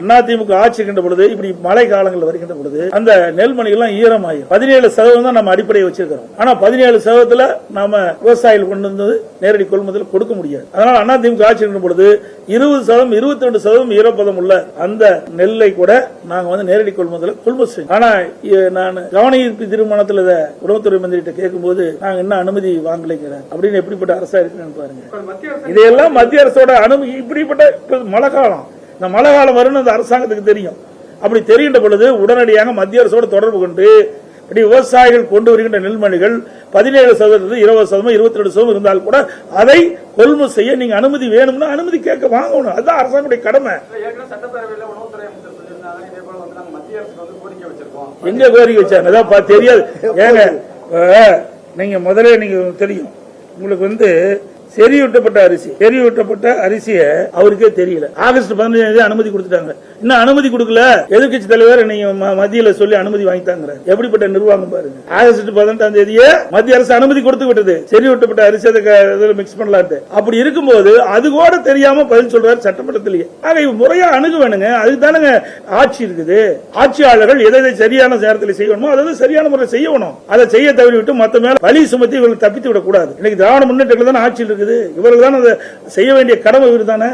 அதிமுக ஆட்சி இருக்கின்ற பொழுது இப்படி மழை காலங்கள் வருகின்ற பொழுது அந்த நெல்மணிகள் எல்லாம் ஈரமாகும். 17% தான் நம்ம அடிப்படையை வச்சிருக்கிறோம். ஆனா 17% நாம விவசாயிகள் கொண்டு வந்தது நேரடி கொள்முதல் கொடுக்க முடியாது. அதனால அதிமுக ஆட்சி இருக்கின்ற பொழுது 20% 22% ஈரப்பதம் உள்ள அந்த நெல்லை கூட நாங்க நேரடி கொள்முதல் செய்யும். ஆனா நான் கவன ஈர்ப்பு தீர்மானத்தில் உணவுத்துறை மந்திரிட்ட கேட்கும்போது நாங்க என்ன அனுமதி வாங்கலைங்கிறேன் அப்படின்னு எப்படிப்பட்ட அரசா இருக்குன்னு பாருங்க. இதையெல்லாம் மத்திய அரசோட அனுமதி இப்படிப்பட்ட மழை காலம் இந்த மழை காலம் வரும்னு அந்த அரசாங்கத்துக்கு தெரியும். அப்படி தெரிகின்ற பொழுது உடனடியாக மத்திய அரசோடு தொடர்பு கொண்டு விவசாயிகள் கொண்டு வருகின்ற நெல்மணிகள் 17%, 20%, 22% இருந்தால் கூட அதை கொள்முதல் செய்ய நீங்க அனுமதி வேணும்னா அனுமதி கேட்க வாங்கணும். அதுதான் அரசாங்கத்துடைய கடமை. எங்க கோரிக்கை வச்சாங்க தெரியாது. ஏங்க நீங்க முதல்ல நீங்க தெரியும் உங்களுக்கு செறிவூட்டப்பட்ட அரிசியை அவருக்கே தெரியல. ஆகஸ்ட் 15 அனுமதி கொடுத்துட்டாங்க. இன்னும் அனுமதி கொடுக்கல. எதிர்கட்சி தலைவர் நீங்க மத்தியில சொல்லி அனுமதி வாங்கிட்டாங்க. எப்படிப்பட்ட நிர்வாகம் பாருங்க. ஆகஸ்ட் 18 மத்திய அரசு அனுமதி கொடுத்து விட்டது செறிவூட்டப்பட்ட அரிசி மிக்ஸ் பண்ணலாட்டு. அப்படி இருக்கும்போது அது கூட தெரியாம பதில் சொல்றாரு சட்டமன்றத்திலேயே. ஆக முறையா அணுக வேணுங்க. அதுதானுங்க ஆட்சி இருக்குது. ஆட்சியாளர்கள் எதை சரியான நேரத்தில் செய்யணுமோ அதை சரியான முறை செய்யணும். அதை செய்ய தவறிவிட்டு மத்த மேல பழி சுமத்தி இவர்கள் தப்பித்து விடக்கூடாது. இன்னைக்கு திராவிட முன்னேற்றங்கள் தானே ஆட்சியில் இருக்குது. இவர்கள் தான் அதை செய்ய வேண்டிய கடமை இவர் தானே.